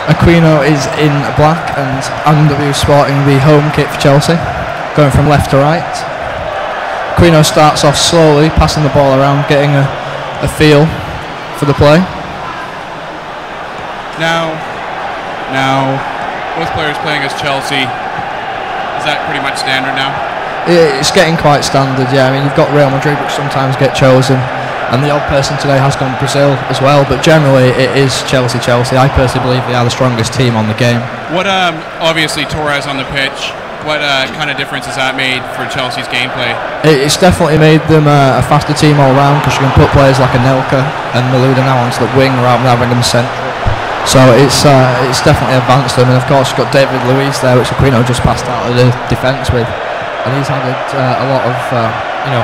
Aquino is in black and AdamW sporting the home kit for Chelsea, going from left to right. Aquino starts off slowly, passing the ball around, getting a feel for the play. Now, both players playing as Chelsea, is that pretty much standard now? It's getting quite standard, yeah. I mean, you've got Real Madrid, which sometimes get chosen, and the odd person today has gone Brazil as well, but generally it is Chelsea. I personally believe they are the strongest team on the game. What, obviously Torres on the pitch, what kind of difference has that made for Chelsea's gameplay? It's definitely made them a faster team all round, because you can put players like Anelka and Malouda now onto the wing rather than having them central. So it's definitely advanced them, and of course you've got David Luiz there, which Aquino just passed out of the defence with, and he's added a lot of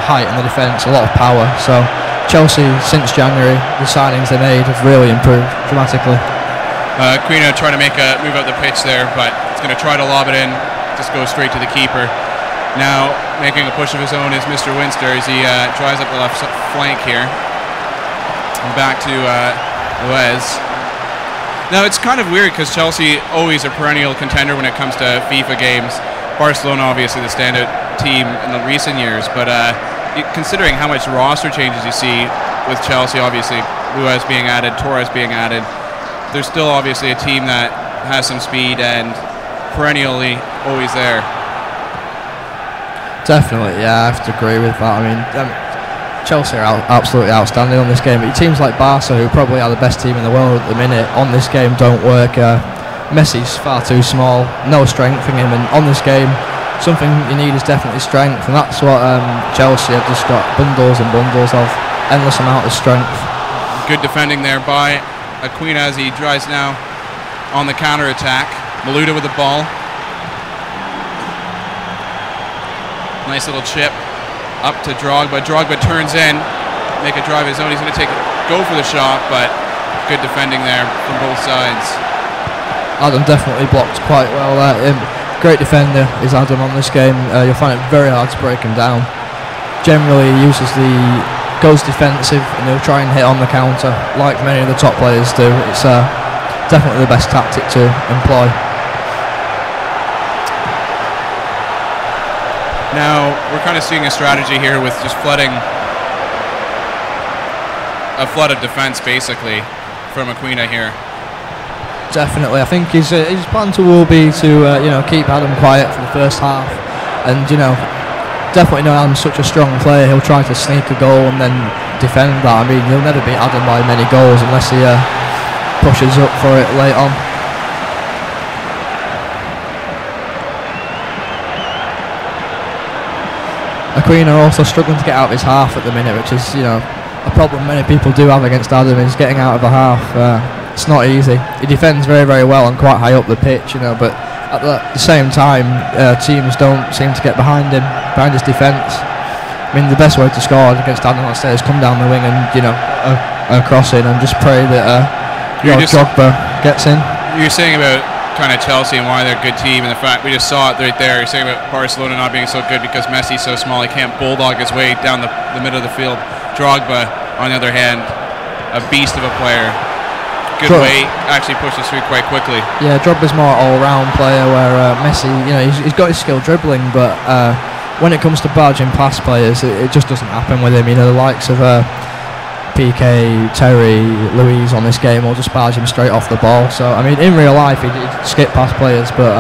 height in the defence, a lot of power. So Chelsea since January, the signings they made have really improved dramatically. Aquino trying to make a move up the pitch there, but it's going to try to lob it in, just go straight to the keeper. Now making a push of his own is Mr. Winster as he drives up the left flank here, and back to Luiz. Now it's kind of weird because Chelsea always a perennial contender when it comes to FIFA games. Barcelona obviously the standout team in the recent years, but considering how much roster changes you see with Chelsea, obviously Luiz being added, Torres being added, there's still obviously a team that has some speed and perennially always there. Definitely, yeah, I have to agree with that. I mean, Chelsea are absolutely outstanding on this game, but teams like Barca, who probably are the best team in the world at the minute, on this game don't work. Messi's far too small, no strength in him, and on this game something you need is definitely strength, and that's what Chelsea have just got bundles and bundles of, endless amount of strength. Good defending there by Aquino as he drives now on the counter attack. Malouda with the ball, nice little chip up to Drogba. Drogba turns in, make a drive of his own. He's going to go for the shot, but good defending there from both sides. Adam definitely blocked quite well there. Great defender is Adam on this game. You'll find it very hard to break him down. Generally goes defensive, and he'll try and hit on the counter like many of the top players do. It's definitely the best tactic to employ. Now we're kind of seeing a strategy here with just flooding a flood of defense basically from Aquino here. Definitely, I think his plan will be to keep Adam quiet for the first half, and definitely know Adam's such a strong player. He'll try to sneak a goal and then defend that. I mean, he'll never beat Adam by many goals unless he pushes up for it late on. Aquino also struggling to get out of his half at the minute, which is a problem many people do have against Adam, is getting out of the half. It's not easy. He defends very, very well and quite high up the pitch, but at the same time, teams don't seem to get behind him, behind his defence. I mean, the best way to score against Adam, let's say, is come down the wing and a cross in, and just pray that Drogba gets in. You're saying about kind of Chelsea and why they're a good team, and the fact we just saw it right there. You're saying about Barcelona not being so good because Messi's so small, he can't bulldog his way down the middle of the field. Drogba, on the other hand, a beast of a player. Good weight, actually pushes through quite quickly. Yeah, Drogba's more all-round player, where Messi, he's got his skill dribbling, but when it comes to barging past players, it just doesn't happen with him. The likes of PK, Terry, Luiz on this game will just barge him straight off the ball. So, I mean, in real life, he'd skip past players, but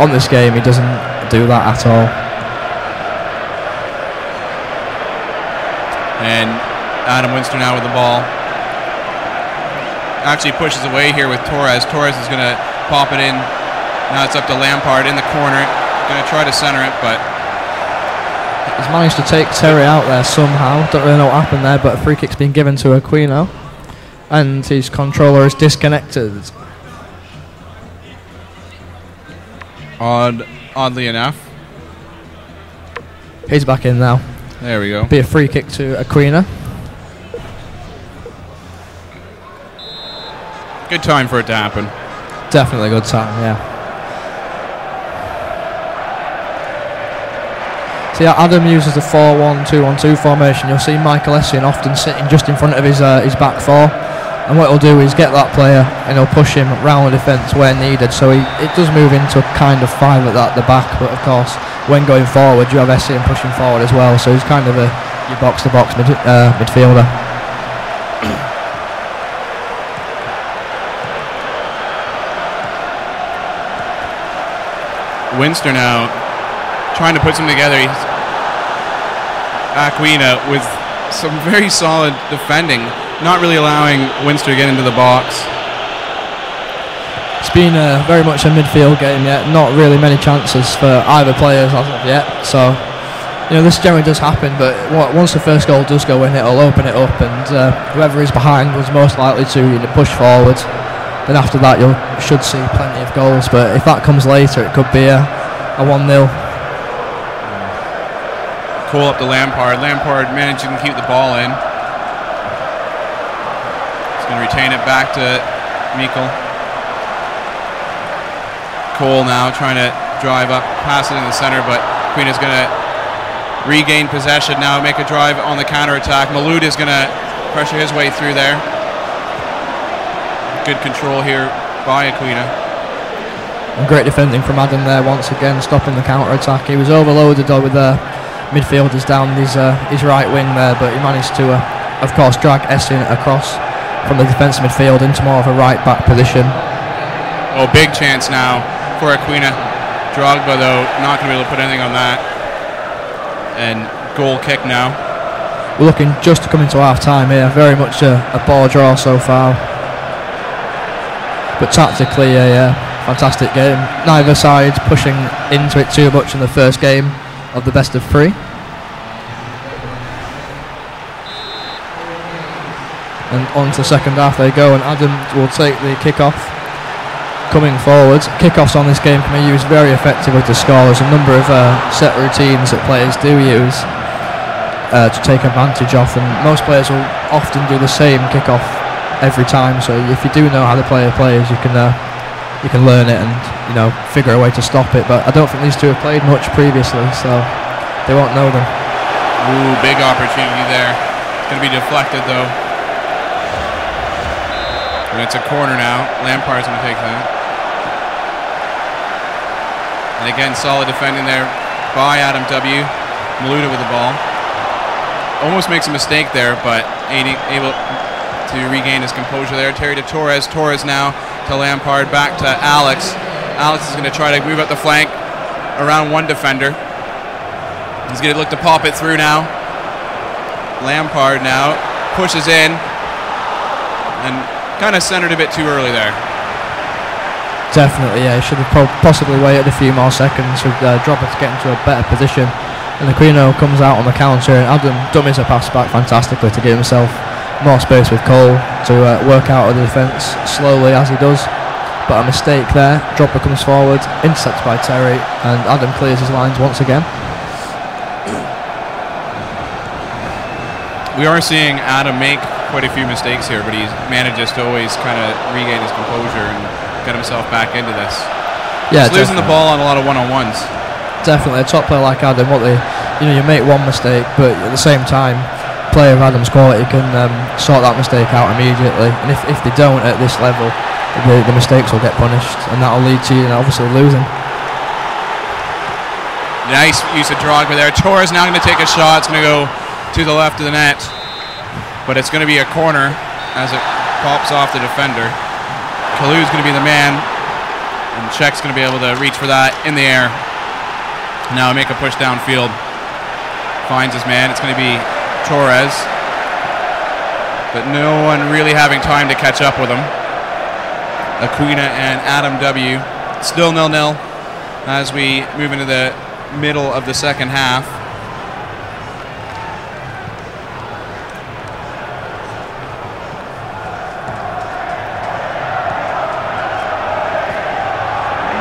on this game, he doesn't do that at all. And Adam Winster now with the ball. Actually pushes away here with Torres. Torres is going to pop it in. Now it's up to Lampard in the corner. Going to try to center it, but he's managed to take Terry out there somehow. Don't really know what happened there, but a free kick's been given to Aquino, and his controller is disconnected. Oddly enough. He's back in now. There we go. Be a free kick to Aquino. Good time for it to happen. Definitely a good time, yeah. So yeah, Adam uses the 4-1-2-1-2 formation. You'll see Michael Essien often sitting just in front of his back four. And what he'll do is get that player and he'll push him round the defence where needed. So it does move into a kind of 5 at the back, but of course when going forward you have Essien pushing forward as well. So he's kind of your box-to-box midfielder. Winster now trying to put something together. Aquino with some very solid defending, not really allowing Winster to get into the box. It's been very much a midfield game yet, not really many chances for either players as of yet. So, this generally does happen, but once the first goal does go in, it'll open it up, and whoever is behind was most likely to push forward. Then after that, you should see plenty of goals, but if that comes later, it could be a 1-0. Cole up to Lampard. Lampard managing to keep the ball in. He's going to retain it back to Mikel. Cole now trying to drive up, pass it in the center, but Aquino's going to regain possession now, make a drive on the counter-attack. Malouda is going to pressure his way through there. Good control here by Aquino. And great defending from Adam there once again, stopping the counter-attack. He was overloaded with midfielders down his right wing there, but he managed to, of course, drag Essien across from the defensive midfield into more of a right-back position. Oh, big chance now for Aquino. Drogba, though, not going to be able to put anything on that. And goal kick now. We're looking just to come into half-time here. Very much a ball draw so far. But tactically, a fantastic game. Neither side pushing into it too much in the first game of the best of 3. And on to the second half they go, and Adam will take the kick-off. Coming forward, kick-offs on this game can be used very effectively to score. There's a number of set routines that players do use to take advantage of, and most players will often do the same kick-off every time. So if you do know how the player plays, you can learn it and figure a way to stop it. But I don't think these two have played much previously, so they won't know them. Ooh, big opportunity there. It's going to be deflected though. And it's a corner now. Lampard's going to take that. And again, solid defending there by AdamW. Malouda with the ball. Almost makes a mistake there, but able to regain his composure there. Terry to Torres. Torres now to Lampard. Back to Alex. Alex is going to try to move up the flank around one defender. He's going to look to pop it through now. Lampard now pushes in and kind of centered a bit too early there. Definitely, yeah. He should have possibly waited a few more seconds with Drogba to get into a better position. And Aquino comes out on the counter, and Adam dummies a pass back fantastically to give himself more space with Cole to work out of the defence slowly as he does. But a mistake there. Drogba comes forward, intercepted by Terry, and Adam clears his lines once again. We are seeing Adam make quite a few mistakes here, but he manages to always kind of regain his composure and get himself back into this. Yeah, he's losing the ball on a lot of one-on-ones. Definitely, a top player like Adam, you make one mistake, but at the same time, a player of Adam's quality can sort that mistake out immediately. And if they don't at this level, the mistakes will get punished, and that will lead to obviously losing. Nice use of Drogba there. Torres now going to take a shot. It's going to go to the left of the net, but it's going to be a corner as it pops off the defender. Kalu's going to be the man, and Czech's going to be able to reach for that in the air. Now make a push downfield. Finds his man. It's going to be Torres, but no one really having time to catch up with him. Aquino and AdamW still 0-0 as we move into the middle of the second half.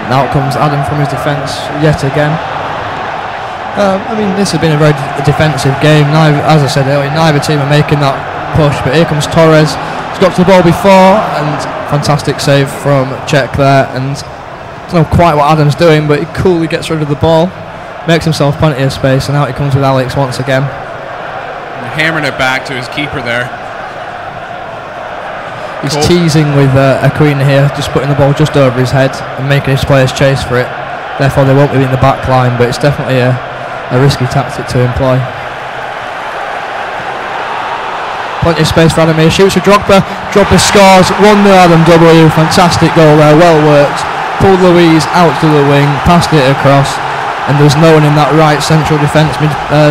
Now comes Adam from his defence yet again. This has been a very defensive game. As I said earlier, neither team are making that push, but here comes Torres. He's got to the ball before, and fantastic save from Czech there. And I don't know quite what Adam's doing, but he coolly gets rid of the ball, makes himself plenty of space, and out he comes with Alex once again. And hammering it back to his keeper there. He's teasing with Aquino here, just putting the ball just over his head and making his players chase for it. Therefore they won't be in the back line, but it's definitely a risky tactic to employ. Plenty of space for Adam here, shoots for Drogba. Drogba scores, 1-0 AdamW, fantastic goal there, well worked. Pulled Louise out to the wing, passed it across, and there's no one in that right central defence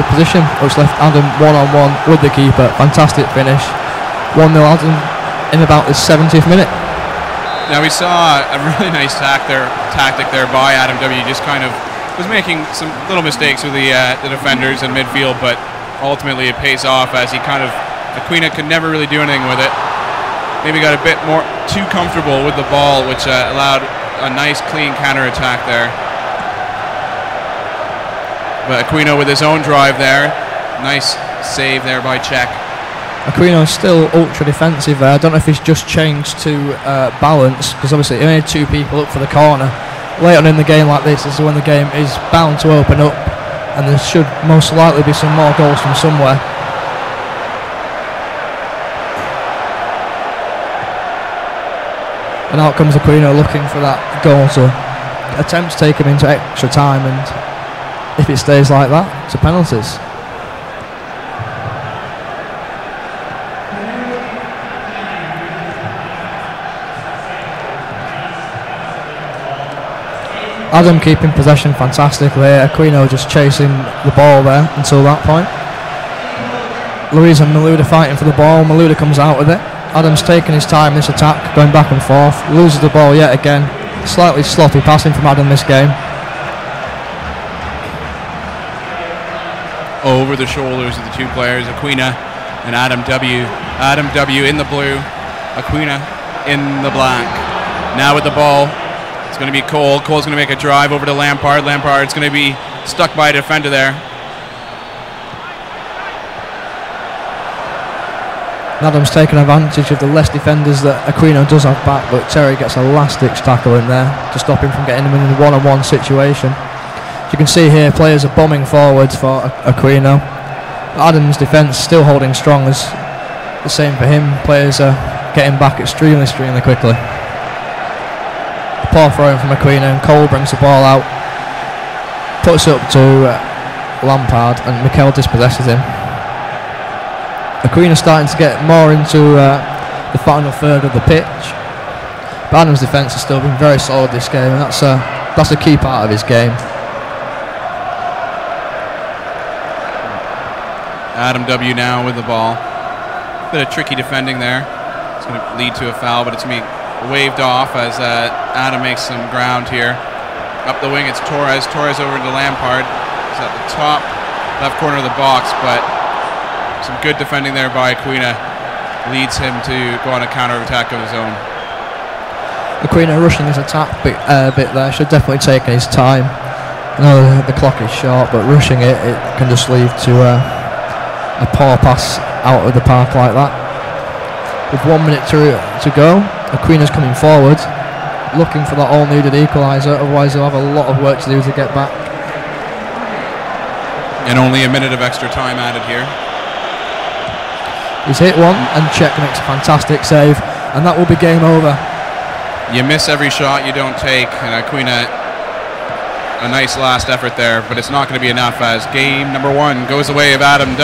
position, which left Adam one-on-one with the keeper. Fantastic finish. 1-0 Adam in about the 70th minute. Now we saw a really nice tactic there by AdamW. Just kind of was making some little mistakes with the defenders in midfield, but ultimately it pays off as he kind of, Aquino could never really do anything with it. Maybe got a bit more too comfortable with the ball, which allowed a nice clean counter-attack there. But Aquino with his own drive there. Nice save there by Czech. Aquino is still ultra defensive there. I don't know if he's just changed to balance, because obviously he only had 2 people up for the corner. Late on in the game like this is when the game is bound to open up, and there should most likely be some more goals from somewhere. And out comes Aquino looking for that goal to attempt to take him into extra time, and if it stays like that, to penalties. Adam keeping possession fantastically. Aquino just chasing the ball there until that point. Louise and Malouda fighting for the ball. Malouda comes out with it. Adam's taking his time in this attack, going back and forth. Loses the ball yet again. Slightly sloppy passing from Adam this game. Over the shoulders of the 2 players, Aquino and AdamW. AdamW in the blue, Aquino in the black. Now with the ball, it's going to be Cole. Cole's going to make a drive over to Lampard. Lampard's going to be stuck by a defender there. Adam's taking advantage of the less defenders that Aquino does have back, but Terry gets a last-ditch tackle in there to stop him from getting him in a one-on-one situation. As you can see here, players are bombing forwards for Aquino. Adam's defence still holding strong, as the same for him. Players are getting back extremely quickly. Poor throwing from Aquino, and Cole brings the ball out, puts it up to Lampard, and Mikel dispossesses him. Aquino starting to get more into the final third of the pitch, but Adam's defence has still been very solid this game, and that's a key part of his game. AdamW now with the ball. Bit of tricky defending there. It's going to lead to a foul, but it's going to be waved off as Adam makes some ground here. Up the wing, it's Torres. Torres over into Lampard. He's at the top left corner of the box, but some good defending there by Aquino leads him to go on a counter-attack of his own. Aquino rushing his attack a bit there, should definitely take his time. I know the clock is short, but rushing it can just lead to a poor pass out of the park like that. With 1 minute to go, Aquino's coming forward, looking for that all-needed equaliser, otherwise he'll have a lot of work to do to get back. And only a minute of extra time added here. He's hit one, and Czech makes a fantastic save, and that will be game over. You miss every shot you don't take, and Aquino, a nice last effort there, but it's not going to be enough as game number 1 goes the way of AdamW.